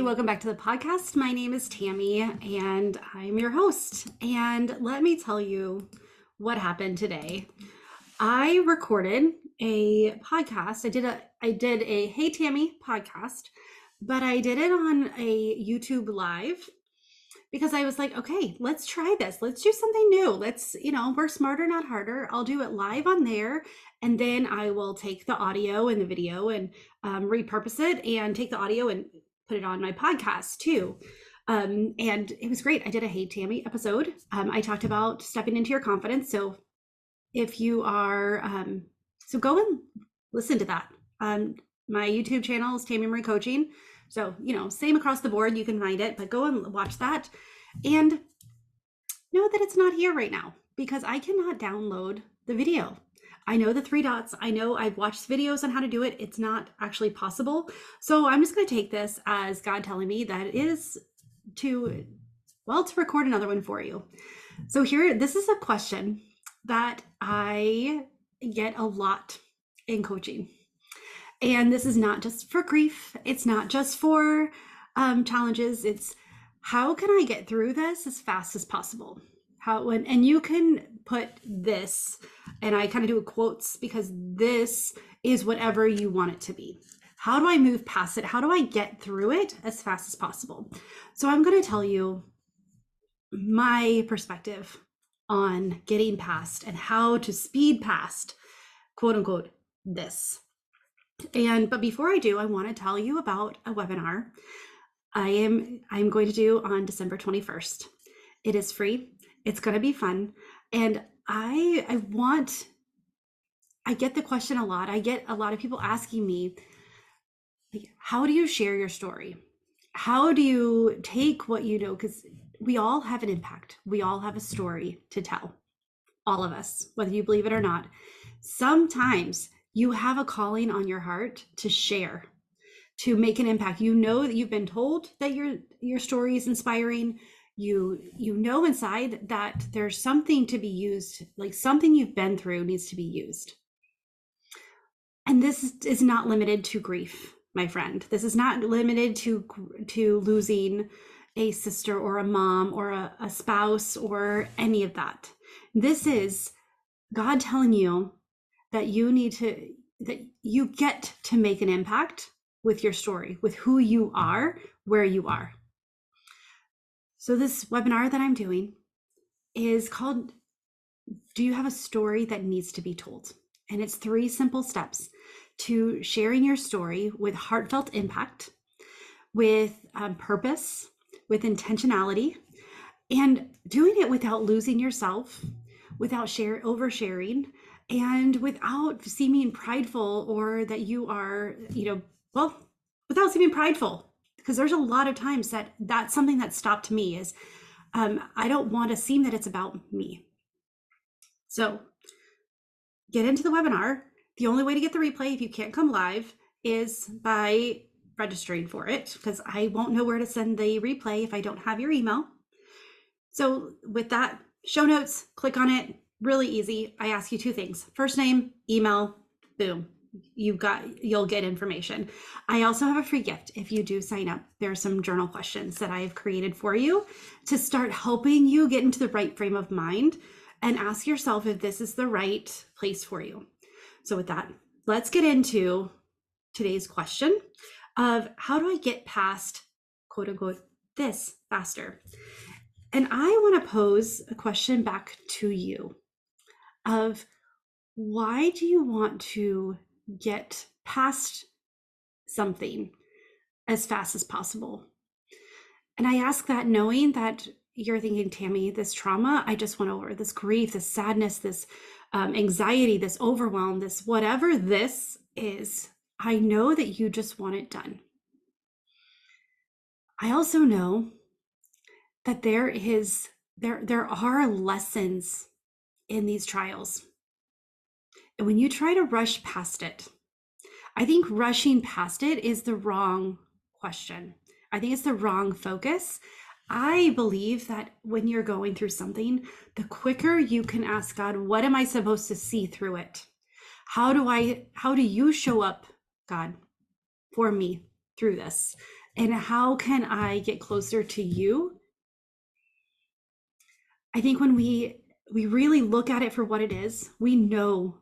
Hey, welcome back to the podcast. My name is Tami and I'm your host. And let me tell you what happened today. I recorded a podcast. I did a Hey Tami podcast, but I did it on a YouTube live because I was like, okay, let's try this. Let's do something new. We're smarter, not harder. I'll do it live on there. And then I will take the audio and the video and repurpose it and take the audio and put it on my podcast too. And it was great. I did a Hey Tami episode. I talked about stepping into your confidence. So if you are, so go and listen to that. My YouTube channel is Tami Marie Coaching. So, same across the board, you can find it, but go and watch that and know that it's not here right now because I cannot download the video. I know the 3 dots. I know I've watched videos on how to do it. It's not actually possible. So I'm just going to take this as God telling me that it is to record another one for you. So this is a question that I get a lot in coaching. And this is not just for grief. It's not just for challenges. It's how can I get through this as fast as possible? And you can put this, and I kind of do quotes because this is whatever you want it to be. How do I move past it? How do I get through it as fast as possible? So I'm going to tell you my perspective on getting past and how to speed past, quote unquote, this. But before I do, I want to tell you about a webinar I'm going to do on December 21st. It is free. It's going to be fun. And I get the question a lot. I get a lot of people asking me, how do you share your story? How do you take what you know? Because we all have an impact. We all have a story to tell. All of us, whether you believe it or not. Sometimes you have a calling on your heart to share, to make an impact. You know that you've been told that your story is inspiring. You know inside that there's something to be used, like something you've been through needs to be used. And this is not limited to grief, my friend. This is not limited to losing a sister or a mom or a spouse or any of that. This is God telling you that you get to make an impact with your story, with who you are, where you are. So this webinar that I'm doing is called, Do You Have a Story That Needs to Be Told? And it's 3 simple steps to sharing your story with heartfelt impact, with purpose, with intentionality, and doing it without losing yourself, without oversharing, and without seeming prideful or that you are, without seeming prideful. Because there's a lot of times that's something that stopped me is I don't want to seem that it's about me. So get into the webinar. The only way to get the replay if you can't come live is by registering for it, because I won't know where to send the replay if I don't have your email. So with that, show notes, click on it. Really easy. I ask you 2 things. First name, email, boom. You'll get information. I also have a free gift if you do sign up. There are some journal questions that I have created for you to start helping you get into the right frame of mind and ask yourself if this is the right place for you. So with that, let's get into today's question of how do I get past, quote unquote, this faster? And I want to pose a question back to you of why do you want to get past something as fast as possible? And I ask that knowing that you're thinking, Tami, this trauma I just went over, this grief, this sadness, this anxiety, this overwhelm, this whatever this is, I know that you just want it done. I also know that there are lessons in these trials. And when you try to rush past it, I think rushing past it is the wrong question. I think it's the wrong focus. I believe that when you're going through something, the quicker you can ask God, what am I supposed to see through it? How do you show up, God, for me through this? And how can I get closer to you? I think when we really look at it for what it is, we know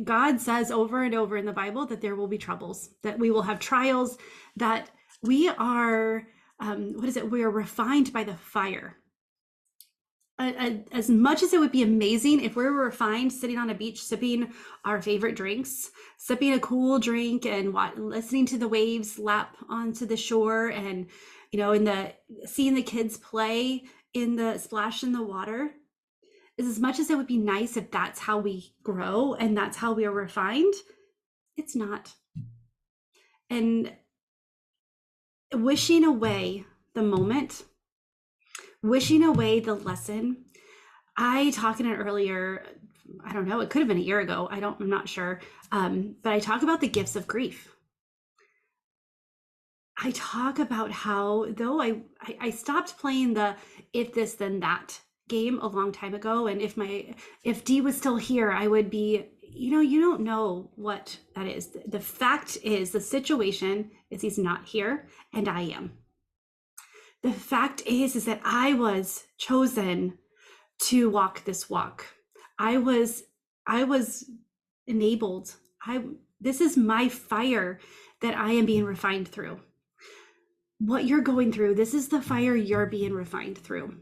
God says over and over in the Bible that there will be troubles, that we will have trials, that we are what is it? We are refined by the fire. As much as it would be amazing if we were refined sitting on a beach sipping our favorite drinks, sipping a cool drink and listening to the waves lap onto the shore, and in the seeing the kids play in the splash in the water, is as much as it would be nice if that's how we grow and that's how we are refined, it's not. And wishing away the moment, wishing away the lesson. I talked in it earlier, I don't know, it could have been a year ago. I'm not sure. But I talk about the gifts of grief. I talk about how, though I stopped playing the if this then that game a long time ago, and if D was still here, I would be, you don't know what that is. The fact is, the situation is he's not here and I am. The fact is that I was chosen to walk this walk. I was enabled. This is my fire that I am being refined through. What you're going through, this is the fire you're being refined through.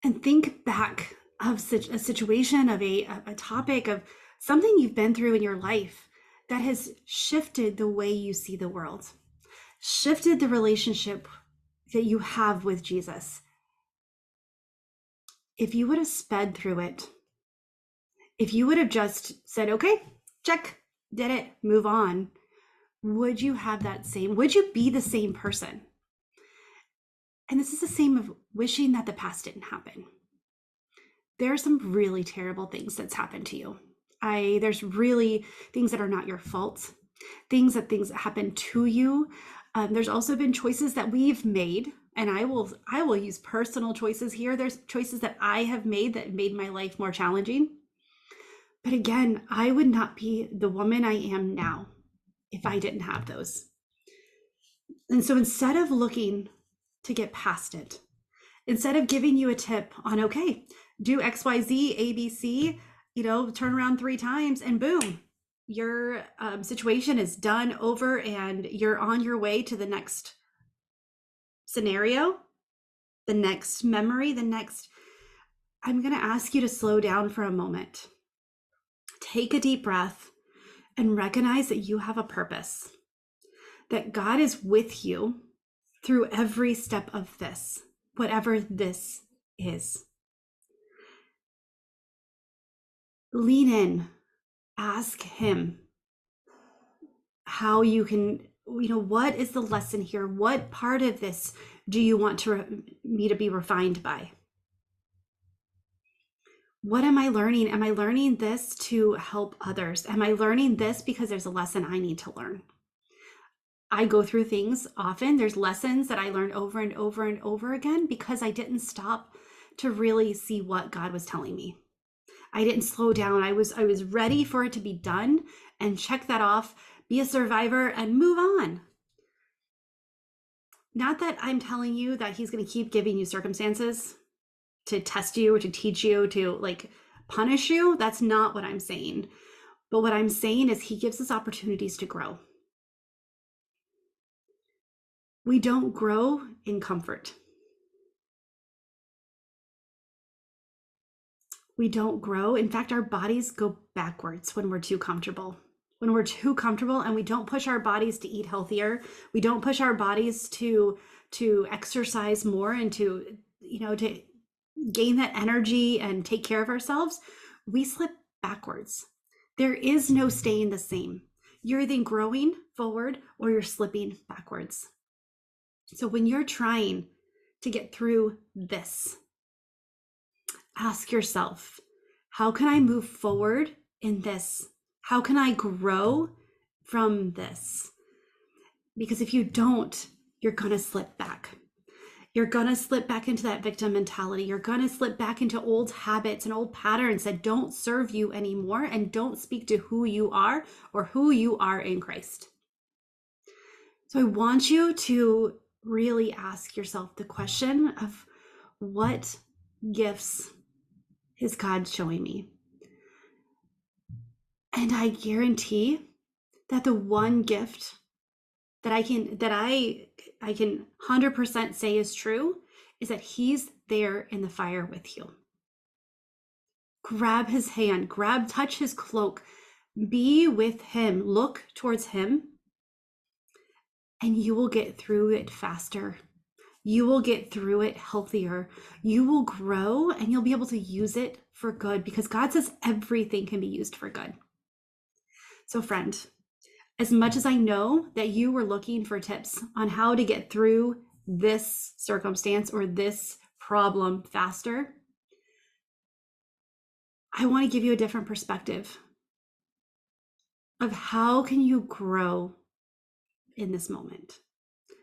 And think back of such a situation, of a topic, of something you've been through in your life that has shifted the way you see the world, shifted the relationship that you have with Jesus. If you would have sped through it, if you would have just said, okay, check, did it, move on, would you be the same person? And this is the same of wishing that the past didn't happen. There are some really terrible things that's happened to you. There's really things that are not your fault, things that happen to you. There's also been choices that we've made, and I will use personal choices here. There's choices that I have made that made my life more challenging. But again, I would not be the woman I am now if I didn't have those. And so instead of looking to get past it, instead of giving you a tip on, okay, do XYZ, ABC, turn around 3 times and boom, your situation is done, over, and you're on your way to the next scenario, the next memory, I'm going to ask you to slow down for a moment. Take a deep breath and recognize that you have a purpose, that God is with you through every step of this, whatever this is. Lean in, ask him how you can, what is the lesson here? What part of this do you want me to be refined by? What am I learning? Am I learning this to help others? Am I learning this because there's a lesson I need to learn? I go through things often. There's lessons that I learned over and over and over again because I didn't stop to really see what God was telling me. I didn't slow down. I was ready for it to be done and check that off, be a survivor, and move on. Not that I'm telling you that he's going to keep giving you circumstances to test you or to teach you, to punish you. That's not what I'm saying. But what I'm saying is he gives us opportunities to grow. We don't grow in comfort. We don't grow. In fact, our bodies go backwards when we're too comfortable. When we're too comfortable and we don't push our bodies to eat healthier, we don't push our bodies to exercise more and to gain that energy and take care of ourselves, we slip backwards. There is no staying the same. You're either growing forward or you're slipping backwards. So when you're trying to get through this, ask yourself, how can I move forward in this? How can I grow from this? Because if you don't, you're going to slip back. You're going to slip back into that victim mentality. You're going to slip back into old habits and old patterns that don't serve you anymore and don't speak to who you are or who you are in Christ. So I want you to really ask yourself the question of, what gifts is God showing me? And I guarantee that the one gift that I can 100% say is true is that he's there in the fire with you. Grab his hand, touch his cloak, be with him, look towards him, and you will get through it faster. You will get through it healthier. You will grow and you'll be able to use it for good, because God says everything can be used for good. So friend, as much as I know that you were looking for tips on how to get through this circumstance or this problem faster, I want to give you a different perspective of how can you grow in this moment.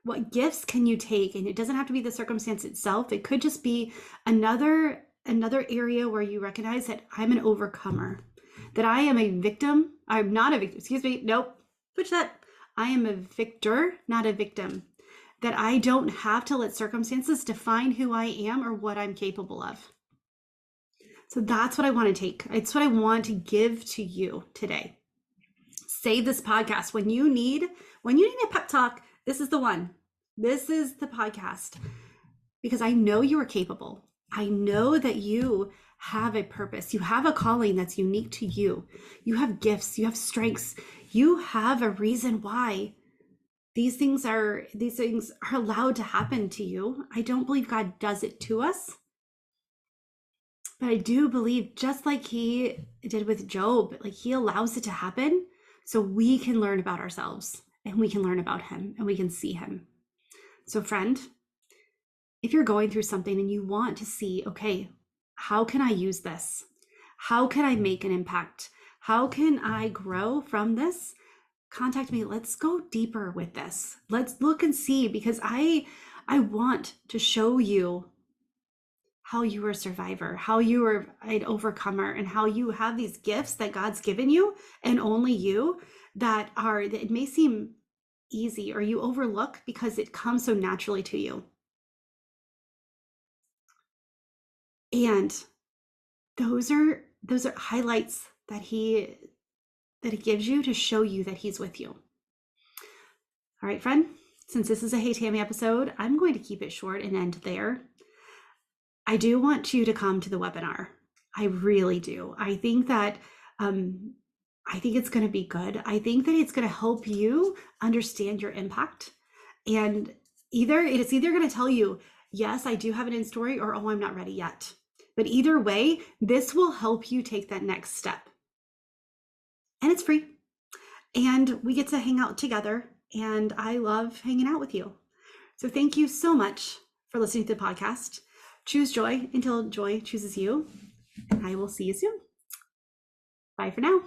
What gifts can you take? And it doesn't have to be the circumstance itself. It could just be another area where you recognize that I'm an overcomer, that I am a victim. I'm not a victim. Excuse me. Nope. Switch that. I am a victor, not a victim. That I don't have to let circumstances define who I am or what I'm capable of. So that's what I want to take. It's what I want to give to you today. Save this podcast. When you need a pep talk, this is the one. This is the podcast, because I know you are capable. I know that you have a purpose. You have a calling that's unique to you. You have gifts, you have strengths. You have a reason why these things are allowed to happen to you. I don't believe God does it to us, but I do believe, just like he did with Job, like he allows it to happen so we can learn about ourselves and we can learn about him and we can see him. So friend, if you're going through something and you want to see, okay, how can I use this? How can I make an impact? How can I grow from this? Contact me. Let's go deeper with this. Let's look and see, because I want to show you how you are a survivor, how you are an overcomer, and how you have these gifts that God's given you, and only you, that it may seem easy or you overlook because it comes so naturally to you. And those are highlights that he gives you to show you that he's with you. All right, friend, since this is a Hey Tami episode, I'm going to keep it short and end there. I do want you to come to the webinar. I really do. I think that I think it's going to be good. I think that it's going to help you understand your impact. And it's either going to tell you, yes, I do have an end story, or, oh, I'm not ready yet. But either way, this will help you take that next step. And it's free. And we get to hang out together. And I love hanging out with you. So thank you so much for listening to the podcast. Choose joy until joy chooses you. And I will see you soon. Bye for now.